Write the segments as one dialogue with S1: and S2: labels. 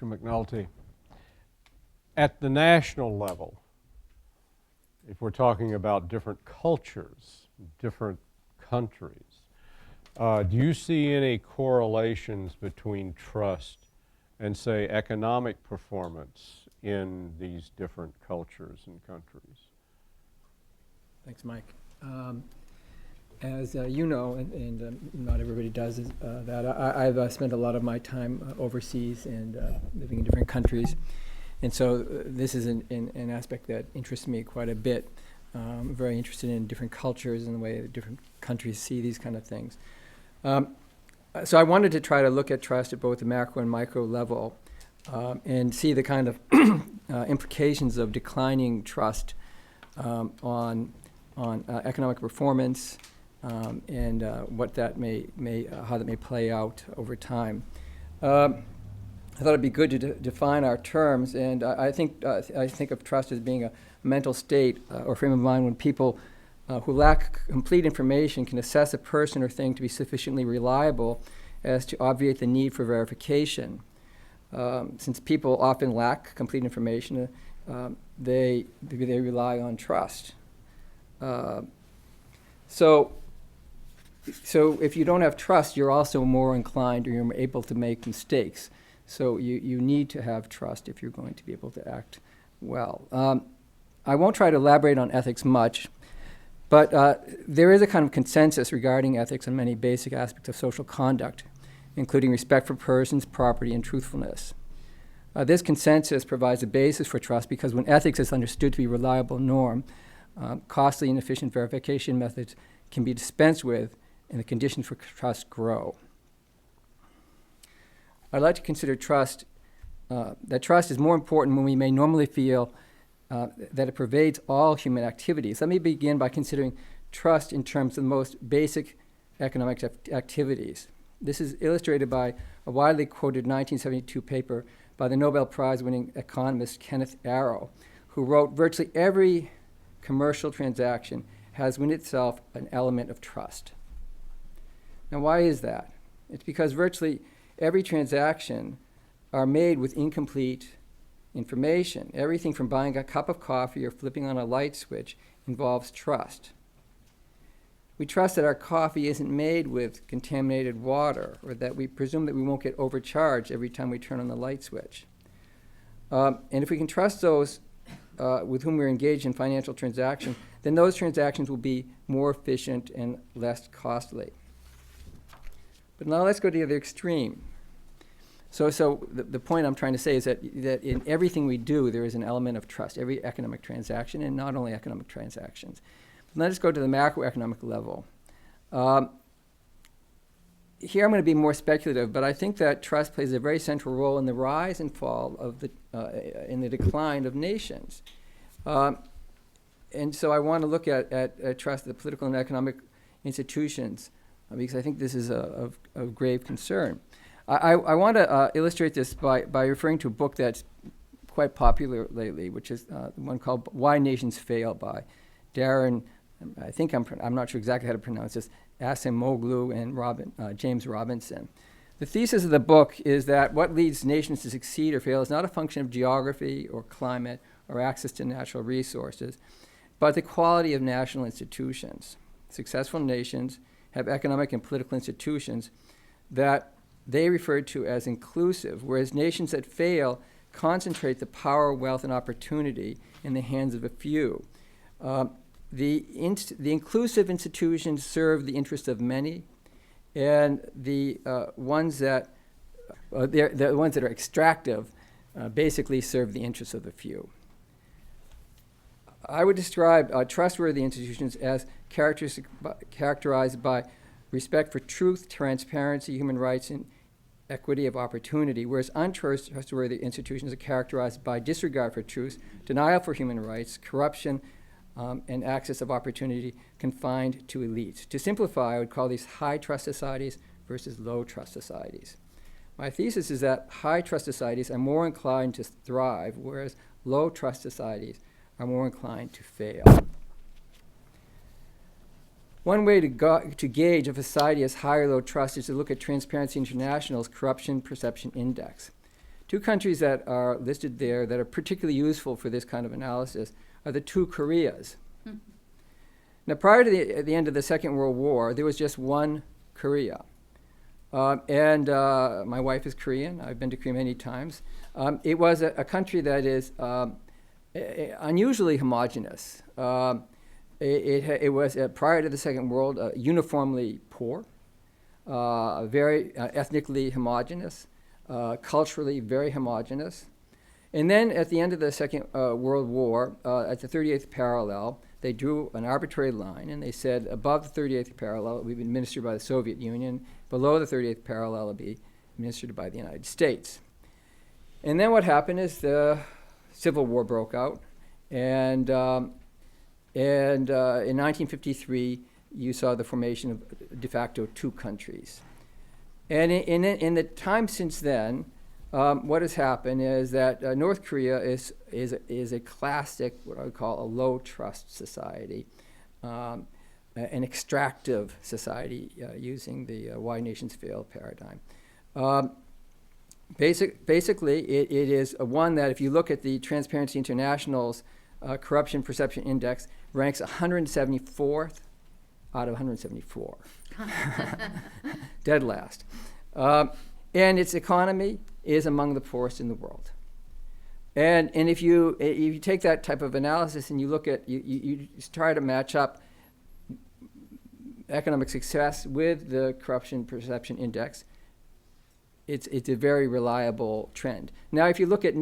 S1: Dr. McNulty. At the national level, if we're talking about different cultures, different countries, do you see any correlations between trust and, say, economic performance in these different cultures and countries?
S2: Thanks, Mike. As you know, and not everybody does that, I've spent a lot of my time overseas and living in different countries. And so this is an aspect that interests me quite a bit. I'm very interested in different cultures and the way different countries see these kind of things. So I wanted to try to look at trust at both the macro and micro level and see the kind of implications of declining trust on economic performance and what that how that may play out over time. I thought it'd be good to define our terms, and I think of trust as being a mental state or frame of mind when people who lack complete information can assess a person or thing to be sufficiently reliable as to obviate the need for verification. Since people often lack complete information, they rely on trust. So if you don't have trust, you're also more inclined, or you're able to make mistakes. So you need to have trust if you're going to be able to act well. I won't try to elaborate on ethics much, but there is a kind of consensus regarding ethics on many basic aspects of social conduct, including respect for persons, property, and truthfulness. This consensus provides a basis for trust because when ethics is understood to be a reliable norm, costly and inefficient verification methods can be dispensed with, and the conditions for trust grow. I'd like to consider trust, that trust is more important when we may normally feel that it pervades all human activities. Let me begin by considering trust in terms of the most basic economic activities. This is illustrated by a widely quoted 1972 paper by the Nobel Prize-winning economist Kenneth Arrow, who wrote, "Virtually every commercial transaction has within itself an element of trust." Now, why is that? It's because virtually every transaction are made with incomplete information. Everything from buying a cup of coffee or flipping on a light switch involves trust. We trust that our coffee isn't made with contaminated water, or that we presume that we won't get overcharged every time we turn on the light switch. And if we can trust those with whom we're engaged in financial transactions, then those transactions will be more efficient and less costly. But now let's go to the other extreme. So the point I'm trying to say is that in everything we do, there is an element of trust, every economic transaction, and not only economic transactions. But let us go to the macroeconomic level. Here I'm going to be more speculative, but I think that trust plays a very central role in the rise and fall of in the decline of nations. And so I want to look at trust, the political and economic institutions, because I think this is of grave concern. I want to illustrate this by referring to a book that's quite popular lately, which is one called Why Nations Fail by Darren, I think I'm not sure exactly how to pronounce this, Acemoglu and James Robinson. The thesis of the book is that what leads nations to succeed or fail is not a function of geography or climate or access to natural resources, but the quality of national institutions. Successful nations have economic and political institutions that they refer to as inclusive, whereas nations that fail concentrate the power, wealth, and opportunity in the hands of a few. The inclusive institutions serve the interests of many, and the ones that are extractive basically serve the interests of the few. I would describe trustworthy institutions as characterized by respect for truth, transparency, human rights, and equity of opportunity, whereas untrustworthy institutions are characterized by disregard for truth, denial for human rights, corruption, and access of opportunity confined to elites. To simplify, I would call these high trust societies versus low trust societies. My thesis is that high trust societies are more inclined to thrive, whereas low trust societies are more inclined to fail. One way to gauge if a society has high or low trust is to look at Transparency International's Corruption Perception Index. two countries that are listed there that are particularly useful for this kind of analysis are the two Koreas. Now, prior to the end of the Second World War, there was just one Korea. And my wife is Korean. I've been to Korea many times. It was a country that is unusually homogeneous. It was, prior to the Second World, uniformly poor, very ethnically homogeneous, culturally very homogeneous. And then at the end of the Second World War, at the 38th parallel, they drew an arbitrary line, and they said above the 38th parallel, it would be administered by the Soviet Union. Below the 38th parallel, it would be administered by the United States. And then what happened is the Civil War broke out, and in 1953, you saw the formation of de facto two countries. And in the time since then, what has happened is that North Korea is a classic, what I would call a low trust society, an extractive society using the why nations fail paradigm. Basically, it is one that if you look at the Transparency International's Corruption Perception Index, ranks 174th out of 174. Dead last. And its economy is among the poorest in the world. And if you take that type of analysis and you look at, you try to match up economic success with the Corruption Perception Index, it's a very reliable trend. Now, if you look at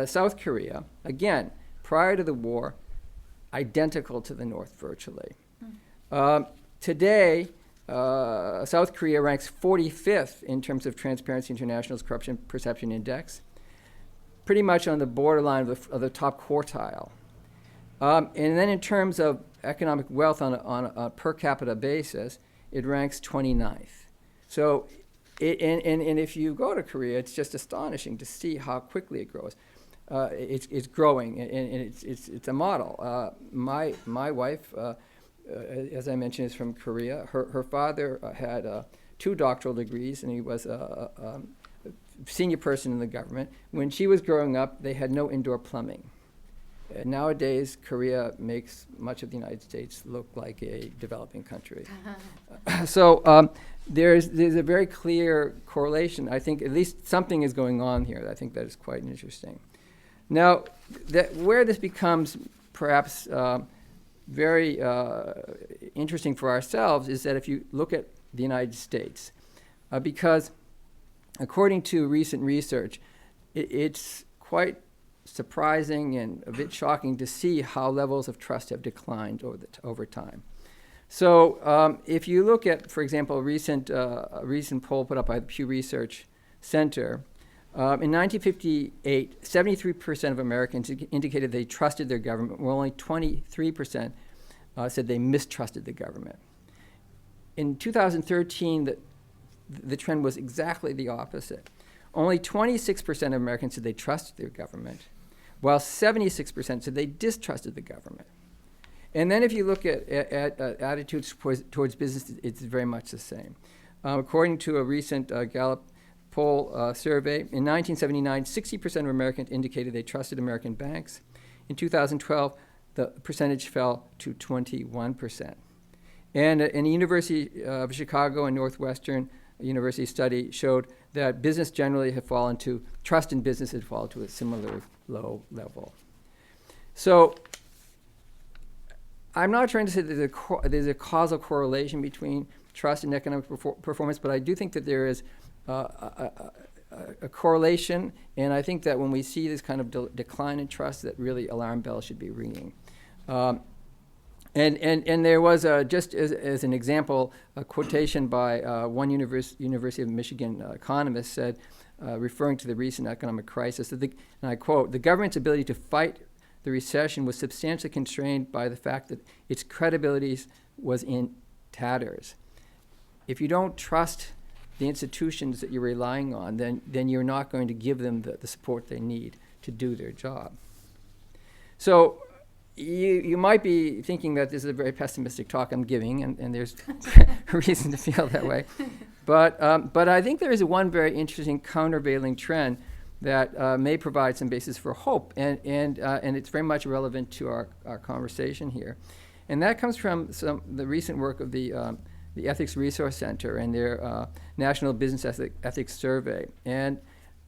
S2: South Korea, again, prior to the war, identical to the North virtually. Today, South Korea ranks 45th in terms of Transparency International's Corruption Perception Index, pretty much on the borderline of the top quartile. And then in terms of economic wealth on a per capita basis, it ranks 29th. So, and if you go to Korea, it's just astonishing to see how quickly it grows. It's growing, and it's a model. My wife, as I mentioned, is from Korea. Her father had 2 doctoral degrees, and he was a senior person in the government. When she was growing up, they had no indoor plumbing. Nowadays, Korea makes much of the United States look like a developing country. So there's a very clear correlation. I think at least something is going on here. I think that is quite interesting. Now, where this becomes perhaps very interesting for ourselves is that if you look at the United States, because according to recent research, it's quite surprising and a bit shocking to see how levels of trust have declined over time. So if you look at, for example, a recent poll put up by the Pew Research Center, in 1958, 73% of Americans indicated they trusted their government, while only 23% said they mistrusted the government. In 2013, the trend was exactly the opposite. Only 26% of Americans said they trusted their government, while 76% said they distrusted the government. And then if you look at attitudes towards business, it's very much the same. According to a recent Gallup poll survey, in 1979, 60% of Americans indicated they trusted American banks. In 2012, the percentage fell to 21%. And a University of Chicago and Northwestern University study showed that business generally had fallen to, trust in business had fallen to a similar low level. So I'm not trying to say that there's a causal correlation between trust and economic performance, but I do think that there is a correlation, and I think that when we see this kind of decline in trust, that really alarm bells should be ringing. And there was, just as an example, a quotation by one University of Michigan economist said, referring to the recent economic crisis, that and I quote, "The government's ability to fight the recession was substantially constrained by the fact that its credibility was in tatters. If you don't trust the institutions that you're relying on, then you're not going to give them the support they need to do their job." So you might be thinking that this is a very pessimistic talk I'm giving, and there's a reason to feel that way. But I think there is one very interesting countervailing trend that may provide some basis for hope, and it's very much relevant to our conversation here. And that comes from the recent work of the Ethics Resource Center and their National Business Ethics Survey. And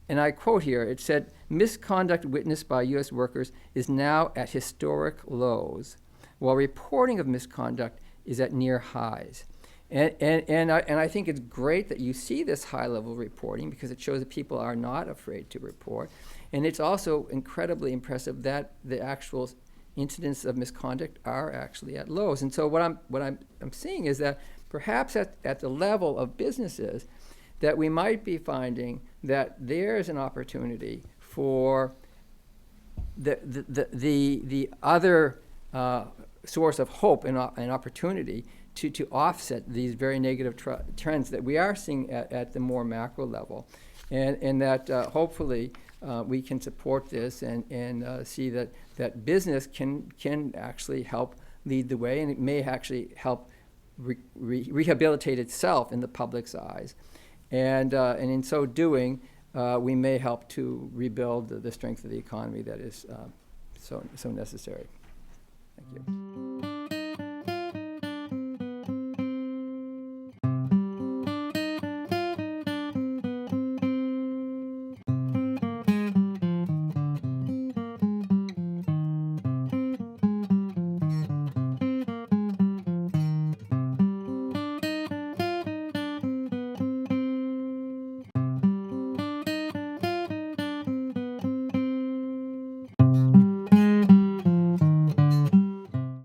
S2: I quote here, it said, "Misconduct witnessed by U.S. workers is now at historic lows, while reporting of misconduct is at near highs." And I think it's great that you see this high-level reporting, because it shows that people are not afraid to report. And it's also incredibly impressive that the actual incidents of misconduct are actually at lows. And so what I'm seeing is that perhaps at the level of businesses, that we might be finding that there's an opportunity for the other source of hope and opportunity to offset these very negative trends that we are seeing at the more macro level, and that hopefully we can support this and see that business can actually help lead the way, and it may actually help rehabilitate itself in the public's eyes, and in so doing, we may help to rebuild the strength of the economy that is so necessary. Thank you.